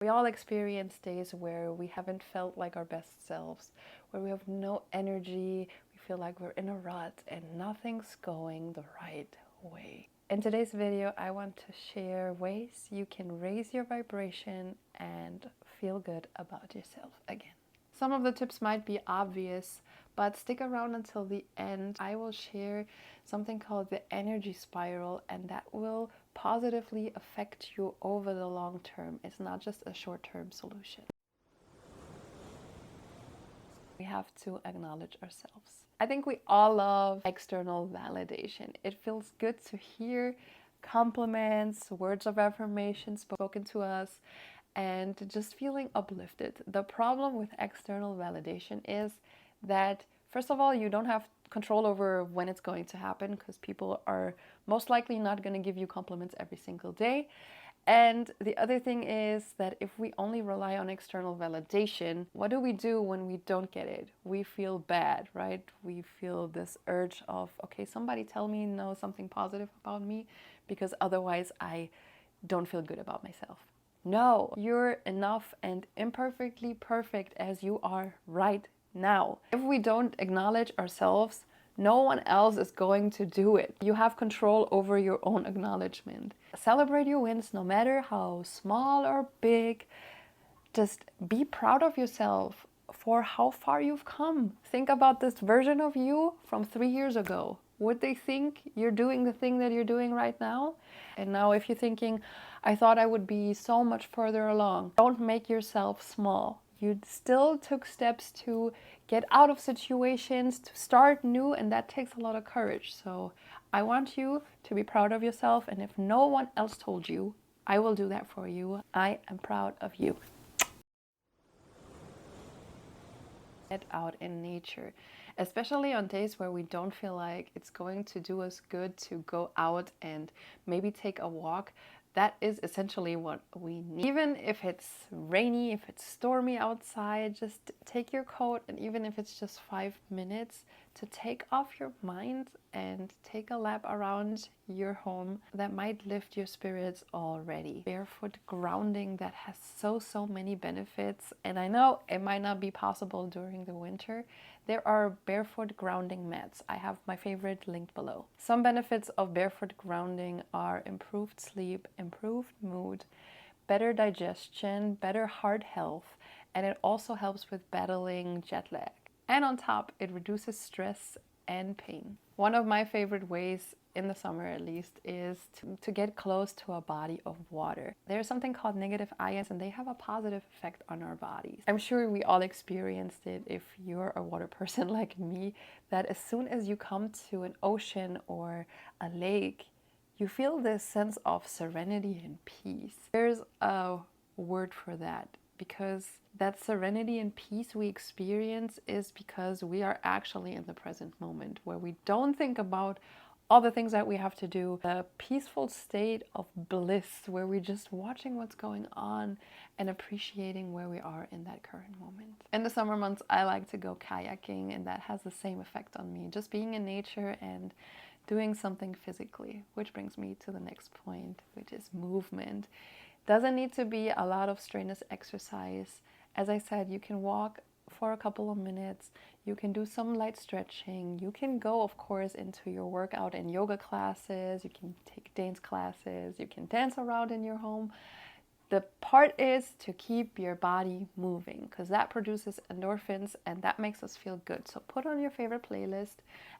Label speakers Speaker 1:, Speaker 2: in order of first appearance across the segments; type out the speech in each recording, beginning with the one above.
Speaker 1: We all experience days where we haven't felt like our best selves, where we have no energy, we feel like we're in a rut and nothing's going the right way. In today's video, I want to share ways you can raise your vibration and feel good about yourself again. Some of the tips might be obvious, but stick around until the end. I will share something called the energy spiral, and that will positively affect you over the long term. It's not just a short-term solution. We have to acknowledge ourselves. I think we all love external validation. It feels good to hear compliments, words of affirmation spoken to us, and just feeling uplifted. The problem with external validation is that, first of all, you don't have control over when it's going to happen, because people are most likely not going to give you compliments every single day. And the other thing is that if we only rely on external validation, what do we do when we don't get it? We feel bad, right? We feel this urge of, okay, somebody tell me something positive about me, because otherwise I don't feel good about myself. No, you're enough and imperfectly perfect as you are right now. If we don't acknowledge ourselves, no one else is going to do it. You have control over your own acknowledgement. Celebrate your wins, no matter how small or big. Just be proud of yourself for how far you've come. Think about this version of you from 3 years ago. Would they think you're doing the thing that you're doing right now? And now if you're thinking, I thought I would be so much further along, don't make yourself small. You still took steps to get out of situations, to start new, and that takes a lot of courage. So I want you to be proud of yourself, and if no one else told you, I will do that for you. I am proud of you. Get out in nature, especially on days where we don't feel like it's going to do us good to go out and maybe take a walk. That is essentially what we need. Even if it's rainy, if it's stormy outside, just take your coat, and even if it's just 5 minutes, to take off your mind and take a lap around your home, that might lift your spirits already. Barefoot grounding, that has so many benefits, and I know it might not be possible during the winter. There are barefoot grounding mats. I have my favorite linked below. Some benefits of barefoot grounding are improved sleep, improved mood, better digestion, better heart health, and it also helps with battling jet lag. And on top, it reduces stress and pain. One of my favorite ways, in the summer at least, is to get close to a body of water. There's something called negative ions, and they have a positive effect on our bodies. I'm sure we all experienced it if you're a water person like me, that as soon as you come to an ocean or a lake, you feel this sense of serenity and peace. There's a word for that, because that serenity and peace we experience is because we are actually in the present moment, where we don't think about all the things that we have to do. A peaceful state of bliss where we're just watching what's going on and appreciating where we are in that current moment. In the summer months, I like to go kayaking, and that has the same effect on me. Just being in nature and doing something physically, which brings me to the next point, which is movement. Doesn't need to be a lot of strenuous exercise. As I said, you can walk for a couple of minutes, you can do some light stretching, you can go, of course, into your workout and yoga classes, you can take dance classes, you can dance around in your home. The part is to keep your body moving, because that produces endorphins and that makes us feel good. So put on your favorite playlist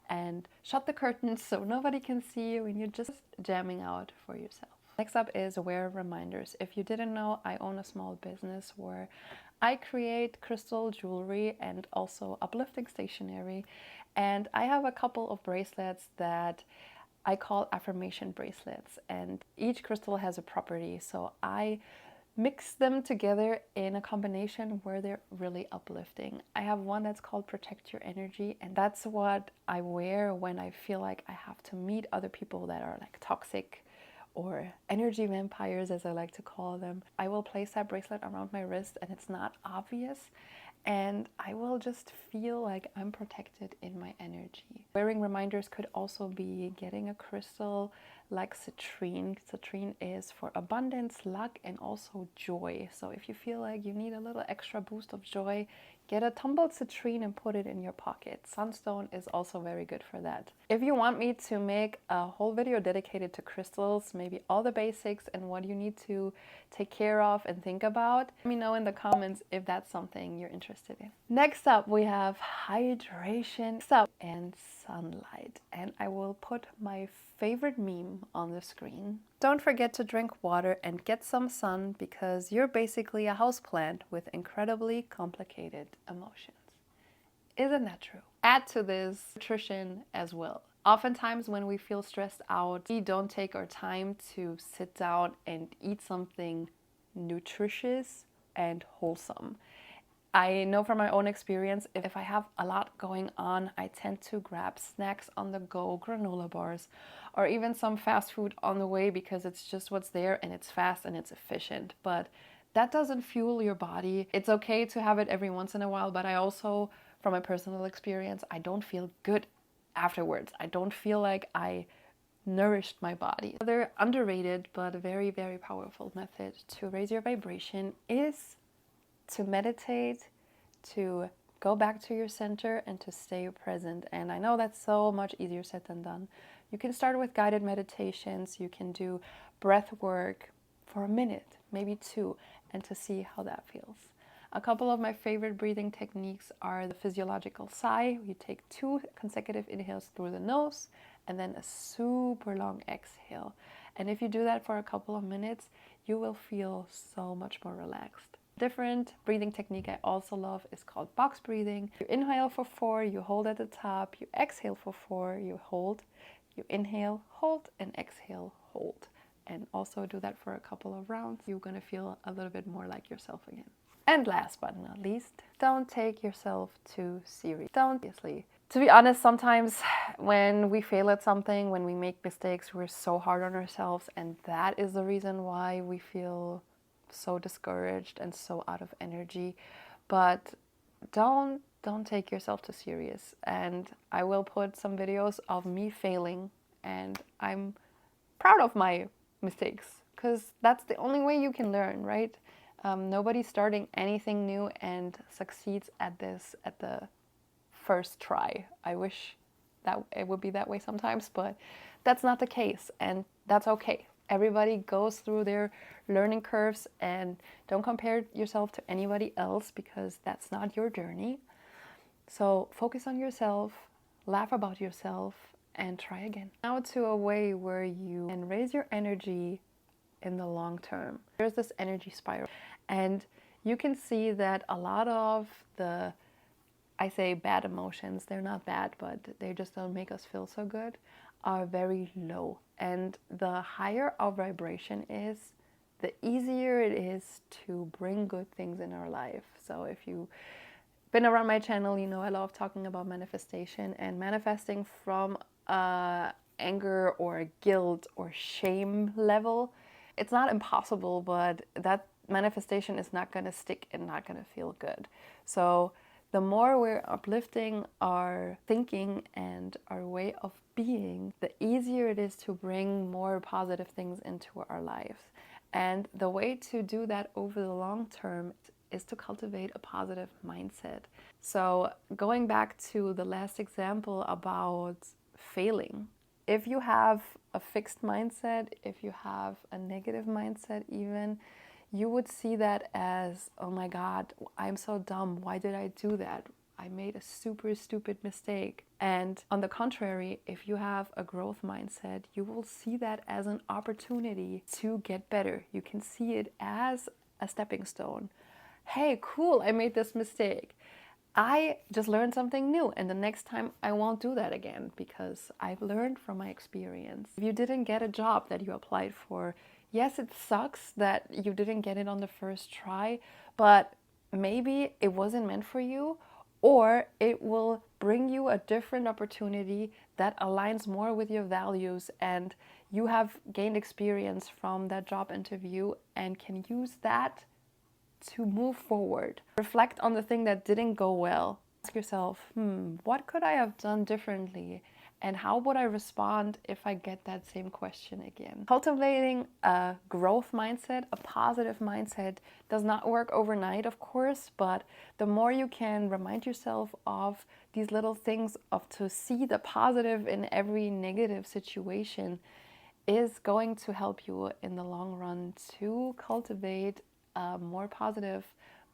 Speaker 1: and shut the curtains so nobody can see you and you're just jamming out for yourself. Next up is wear reminders. If you didn't know, I own a small business where I create crystal jewelry and also uplifting stationery. And I have a couple of bracelets that I call affirmation bracelets, and each crystal has a property. So I mix them together in a combination where they're really uplifting. I have one that's called Protect Your Energy, and that's what I wear when I feel like I have to meet other people that are like toxic or energy vampires, as I like to call them. I will place that bracelet around my wrist, and it's not obvious, and I will just feel like I'm protected in my energy. Wearing reminders could also be getting a crystal like citrine. Citrine is for abundance, luck, and also joy. So if you feel like you need a little extra boost of joy, get a tumbled citrine and put it in your pocket. Sunstone is also very good for that. If you want me to make a whole video dedicated to crystals, maybe all the basics and what you need to take care of and think about, let me know in the comments if that's something you're interested in. Next up, we have hydration and sunlight. And I will put my favorite meme on the screen. Don't forget to drink water and get some sun, because you're basically a houseplant with incredibly complicated emotions. Isn't that true? Add to this nutrition as well. Oftentimes when we feel stressed out, we don't take our time to sit down and eat something nutritious and wholesome. I know from my own experience, if I have a lot going on, I tend to grab snacks on the go, granola bars, or even some fast food on the way, because it's just what's there and it's fast and it's efficient. But that doesn't fuel your body. It's okay to have it every once in a while, but I also, from my personal experience, I don't feel good afterwards. I don't feel like I nourished my body. Another underrated but very, very powerful method to raise your vibration is to meditate, to go back to your center, and to stay present. And I know that's so much easier said than done. You can start with guided meditations, you can do breath work for a minute, maybe two, and to see how that feels. A couple of my favorite breathing techniques are the physiological sigh. You take 2 consecutive inhales through the nose and then a super long exhale. And if you do that for a couple of minutes, you will feel so much more relaxed. Different breathing technique I also love is called box breathing. You inhale for 4, you hold at the top, you exhale for 4, you hold, you inhale, hold, and exhale, hold. And also do that for a couple of rounds. You're gonna feel a little bit more like yourself again. And last but not least, don't take yourself too seriously. To be honest, sometimes when we fail at something, when we make mistakes, we're so hard on ourselves, and that is the reason why we feel so discouraged and so out of energy. But don't take yourself too serious. And I will put some videos of me failing, and I'm proud of my mistakes, because that's the only way you can learn, right? Nobody's starting anything new and succeeds at the first try. I wish that it would be that way sometimes, but that's not the case, and that's okay. Everybody goes through their learning curves, and don't compare yourself to anybody else, because that's not your journey. So focus on yourself, laugh about yourself, and try again. Now to a way where you can raise your energy in the long term. There's this energy spiral, and you can see that a lot of the, I say bad emotions, they're not bad, but they just don't make us feel so good, are very low. And the higher our vibration is, the easier it is to bring good things in our life. So if you've been around my channel, you know I love talking about manifestation, and manifesting from anger or guilt or shame level. It's not impossible, but that manifestation is not going to stick and not going to feel good. So the more we're uplifting our thinking and our way of being, the easier it is to bring more positive things into our lives. And the way to do that over the long term is to cultivate a positive mindset. So going back to the last example about failing, if you have a fixed mindset, if you have a negative mindset even, you would see that as, oh my God, I'm so dumb. Why did I do that? I made a super stupid mistake. And on the contrary, if you have a growth mindset, you will see that as an opportunity to get better. You can see it as a stepping stone. Hey, cool, I made this mistake. I just learned something new, and the next time I won't do that again, because I've learned from my experience. If you didn't get a job that you applied for, yes, it sucks that you didn't get it on the first try, but maybe it wasn't meant for you, or it will bring you a different opportunity that aligns more with your values, and you have gained experience from that job interview and can use that to move forward. Reflect on the thing that didn't go well. Ask yourself, what could I have done differently? And how would I respond if I get that same question again? Cultivating a growth mindset, a positive mindset, does not work overnight, of course, but the more you can remind yourself of these little things, of to see the positive in every negative situation, is going to help you in the long run to cultivate a more positive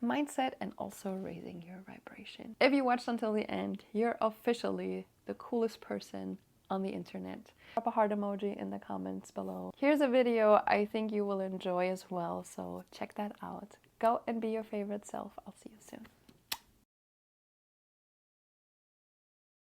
Speaker 1: mindset and also raising your vibration. If you watched until the end, you're officially the coolest person on the internet. Drop a heart emoji in the comments below. Here's a video I think you will enjoy as well, so check that out. Go and be your favorite self. I'll see you soon.